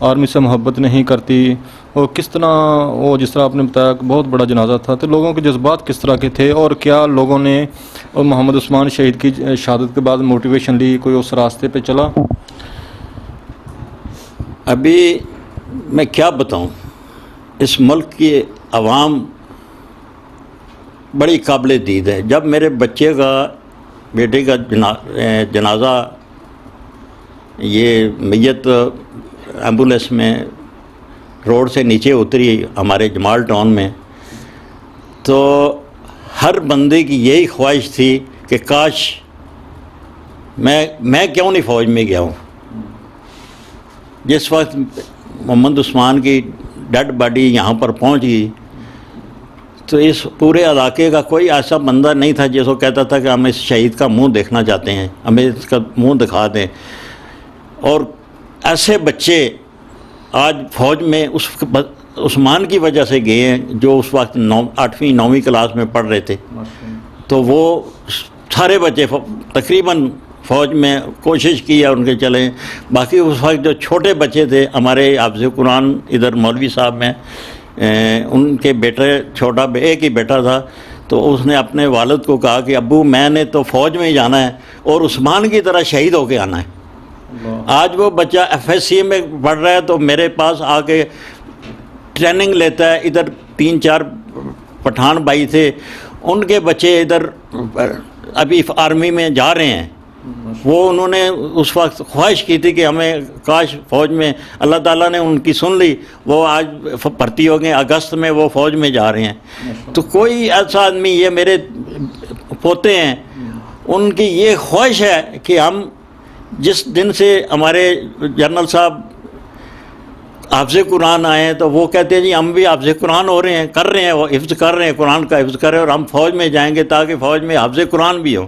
Army سے محبت نہیں کرتی، اور کس طرح وہ جس طرح آپ نے بتایا کہ بہت بڑا جنازہ تھا، تو لوگوں کے جذبات کس طرح کے تھے، اور کیا لوگوں نے اور محمد عثمان شہید کی شہادت کے بعد موٹیویشن لی، کوئی اس راستے پہ چلا؟ ابھی میں کیا بتاؤں، اس ملک کی عوام بڑی قابل دید ہے. جب میرے بیٹے کا جنازہ یہ میت ایمبولینس میں روڈ سے نیچے اتری ہمارے جمال ٹاؤن میں، تو ہر بندے کی یہی خواہش تھی کہ کاش میں کیوں نہیں فوج میں گیا ہوں. جس وقت محمد عثمان کی ڈیڈ باڈی یہاں پر پہنچ گئی تو اس پورے علاقے کا کوئی ایسا بندہ نہیں تھا جس کو کہتا تھا کہ ہم اس شہید کا منہ دیکھنا چاہتے ہیں، ہمیں اس کا منہ دکھا دیں. اور ایسے بچے آج فوج میں عثمان کی وجہ سے گئے ہیں جو اس وقت 8ویں 9ویں کلاس میں پڑھ رہے تھے. تو وہ سارے بچے تقریباً فوج میں کوشش کی ہے ان کے چلیں. باقی اس وقت جو چھوٹے بچے تھے ہمارے حافظ قرآن ادھر مولوی صاحب میں، ان کے بیٹے چھوٹا ایک ہی بیٹا تھا، تو اس نے اپنے والد کو کہا کہ ابو میں نے تو فوج میں ہی جانا ہے اور عثمان کی طرح شہید ہو کے آنا ہے. آج وہ بچہ FSC میں پڑھ رہا ہے تو میرے پاس آ کے ٹریننگ لیتا ہے. ادھر 3-4 پٹھان بھائی تھے، ان کے بچے ادھر ابھی آرمی میں جا رہے ہیں. وہ انہوں نے اس وقت خواہش کی تھی کہ ہمیں کاش فوج میں، اللہ تعالیٰ نے ان کی سن لی، وہ آج بھرتی ہو گئے، اگست میں وہ فوج میں جا رہے ہیں. تو کوئی ایسا آدمی، یہ میرے پوتے ہیں، ان کی یہ خواہش ہے کہ ہم جس دن سے ہمارے جنرل صاحب حافظ قرآن آئے ہیں تو وہ کہتے ہیں جی ہم بھی حافظ قرآن ہو رہے ہیں، کر رہے ہیں، وہ حفظ کر رہے ہیں، قرآن کا حفظ کر رہے ہیں، اور ہم فوج میں جائیں گے تاکہ فوج میں حافظ قرآن بھی ہو.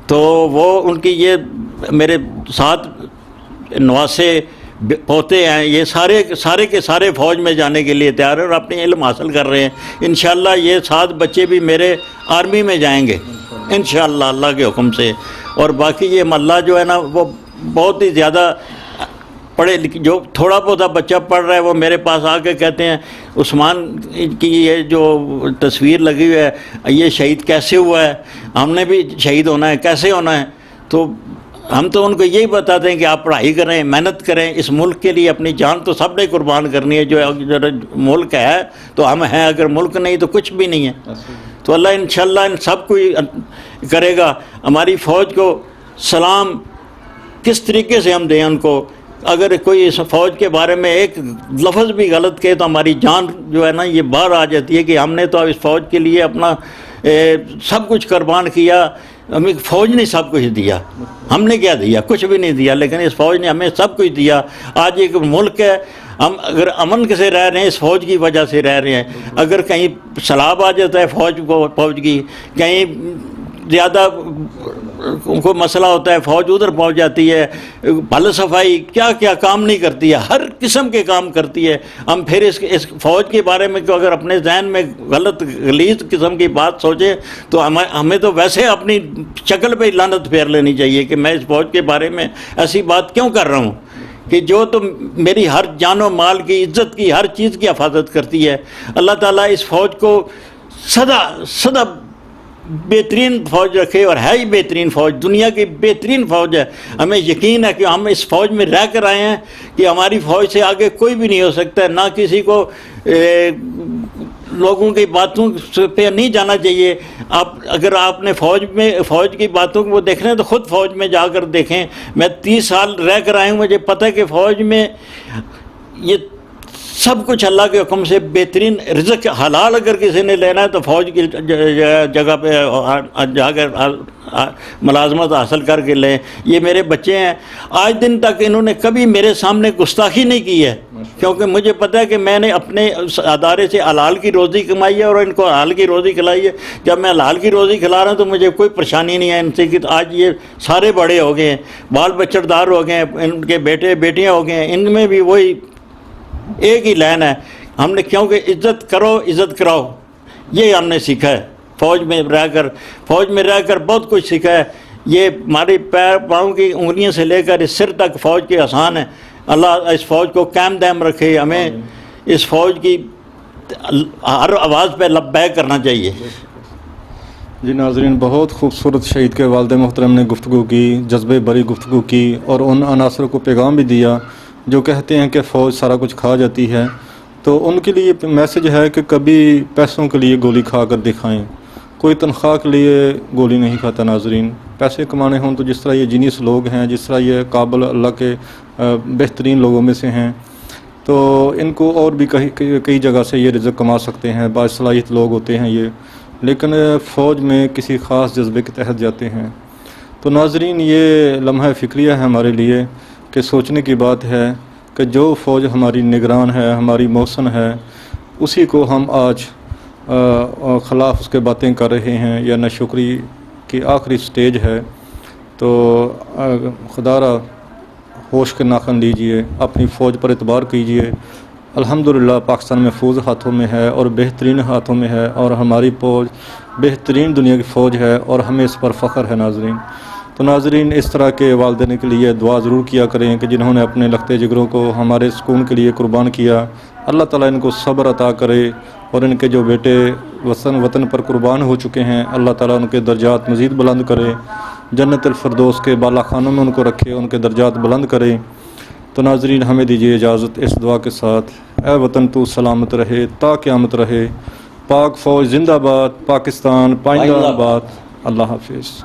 تو وہ ان کی یہ میرے 7 نواسے پوتے ہیں، یہ سارے کے سارے فوج میں جانے کے لیے تیار ہیں اور اپنی علم حاصل کر رہے ہیں. انشاءاللہ یہ 7 بچے بھی میرے آرمی میں جائیں گے انشاءاللہ اللہ کے حکم سے. اور باقی یہ محلہ جو ہے نا وہ بہت ہی زیادہ پڑھے لکھے، جو تھوڑا بہت بچہ پڑھ رہا ہے وہ میرے پاس آ کے کہتے ہیں عثمان کی یہ جو تصویر لگی ہوئی ہے یہ شہید کیسے ہوا ہے، ہم نے بھی شہید ہونا ہے، کیسے ہونا ہے. تو ہم تو ان کو یہی بتاتے ہیں کہ آپ پڑھائی کریں، محنت کریں، اس ملک کے لیے اپنی جان تو سب نے قربان کرنی ہے. جو ملک ہے تو ہم ہیں، اگر ملک نہیں تو کچھ بھی نہیں ہے. تو اللہ انشاءاللہ ان سب کو کرے گا. ہماری فوج کو سلام کس طریقے سے ہم دیں ان کو، اگر کوئی اس فوج کے بارے میں ایک لفظ بھی غلط کہے تو ہماری جان جو ہے نا یہ باہر آ جاتی ہے کہ ہم نے تو اس فوج کے لیے اپنا سب کچھ قربان کیا. ہمیں فوج نے سب کچھ دیا، ہم نے کیا دیا؟ کچھ بھی نہیں دیا، لیکن اس فوج نے ہمیں سب کچھ دیا. آج ایک ملک ہے، ہم اگر امن سے رہ رہے ہیں اس فوج کی وجہ سے رہ رہے ہیں. اگر کہیں سیلاب آ جاتا ہے فوج کی، کہیں زیادہ کو مسئلہ ہوتا ہے فوج ادھر پہنچ جاتی ہے. بھل صفائی کیا کیا کام نہیں کرتی ہے، ہر قسم کے کام کرتی ہے. ہم پھر اس فوج کے بارے میں کہ اگر اپنے ذہن میں غلیظ قسم کی بات سوچیں تو ہمیں تو ویسے اپنی شکل پہ لعنت پھیر لینی چاہیے کہ میں اس فوج کے بارے میں ایسی بات کیوں کر رہا ہوں کہ جو تو میری ہر جان و مال کی، عزت کی، ہر چیز کی حفاظت کرتی ہے. اللہ تعالیٰ اس فوج کو سدا بہترین فوج رکھے، اور ہے ہی بہترین فوج، دنیا کی بہترین فوج ہے. ہمیں یقین ہے کہ ہم اس فوج میں رہ کر آئے ہیں کہ ہماری فوج سے آگے کوئی بھی نہیں ہو سکتا ہے. نہ کسی کو لوگوں کی باتوں پہ نہیں جانا چاہیے. اگر آپ نے فوج کی باتوں کو دیکھنا ہے تو خود فوج میں جا کر دیکھیں. میں 30 سال رہ کر آئے ہوں، مجھے پتہ ہے کہ فوج میں یہ سب کچھ اللہ کے حکم سے بہترین رزق حلال اگر کسی نے لینا ہے تو فوج کی جگہ پہ جا کر ملازمت حاصل کر کے لیں. یہ میرے بچے ہیں، آج دن تک انہوں نے کبھی میرے سامنے گستاخی نہیں کی ہے، کیونکہ مجھے پتہ ہے کہ میں نے اپنے ادارے سے حلال کی روزی کمائی ہے اور ان کو حلال کی روزی کھلائی ہے. جب میں حلال کی روزی کھلا رہا ہوں تو مجھے کوئی پریشانی نہیں ہے ان سے کہ آج یہ سارے بڑے ہو گئے ہیں، بال بچڑ دار ہو گئے ہیں، ان کے بیٹے بیٹیاں ہو گئے ہیں. ان میں بھی وہی ایک ہی لائن ہے، ہم نے کیونکہ عزت کرو عزت کراؤ، یہ ہم نے سیکھا ہے. فوج میں رہ کر بہت کچھ سیکھا ہے. یہ ہمارے پیر پاؤں کی انگلیوں سے لے کر اس سر تک فوج کے آسان ہے. اللہ اس فوج کو قائم دائم رکھے. ہمیں اس فوج کی ہر آواز پہ لبیک کرنا چاہیے. جی ناظرین، بہت خوبصورت شہید کے والد محترم نے گفتگو کی، جذبے بری گفتگو کی، اور ان عناصر کو پیغام بھی دیا جو کہتے ہیں کہ فوج سارا کچھ کھا جاتی ہے. تو ان کے لیے میسج ہے کہ کبھی پیسوں کے لیے گولی کھا کر دکھائیں. کوئی تنخواہ کے لیے گولی نہیں کھاتا ناظرین. پیسے کمانے ہوں تو جس طرح یہ جینیس لوگ ہیں، جس طرح یہ قابل اللہ کے بہترین لوگوں میں سے ہیں، تو ان کو اور بھی کئی جگہ سے یہ رزق کما سکتے ہیں. باصلاحیت لوگ ہوتے ہیں یہ، لیکن فوج میں کسی خاص جذبے کے تحت جاتے ہیں. تو ناظرین، یہ لمحہ فکریہ ہے ہمارے لیے کہ سوچنے کی بات ہے کہ جو فوج ہماری نگران ہے، ہماری موسن ہے، اسی کو ہم آج خلاف اس کے باتیں کر رہے ہیں. یا ناشکری کی آخری سٹیج ہے. تو خدا را ہوش کے ناخن لیجئے، اپنی فوج پر اعتبار کیجئے. الحمدللہ پاکستان محفوظ ہاتھوں میں ہے اور بہترین ہاتھوں میں ہے، اور ہماری فوج بہترین دنیا کی فوج ہے، اور ہمیں اس پر فخر ہے ناظرین. تو ناظرین، اس طرح کے والدین کے لیے دعا ضرور کیا کریں کہ جنہوں نے اپنے لختے جگروں کو ہمارے سکون کے لیے قربان کیا. اللہ تعالیٰ ان کو صبر عطا کرے، اور ان کے جو بیٹے وطن پر قربان ہو چکے ہیں، اللہ تعالیٰ ان کے درجات مزید بلند کرے، جنت الفردوس کے بالا خانوں میں ان کو رکھے، ان کے درجات بلند کرے. تو ناظرین، ہمیں دیجیے اجازت اس دعا کے ساتھ: اے وطن تو سلامت رہے تا قیامت رہے، پاک فوج زندہ باد، پاکستان پائندہ آباد. اللہ حافظ.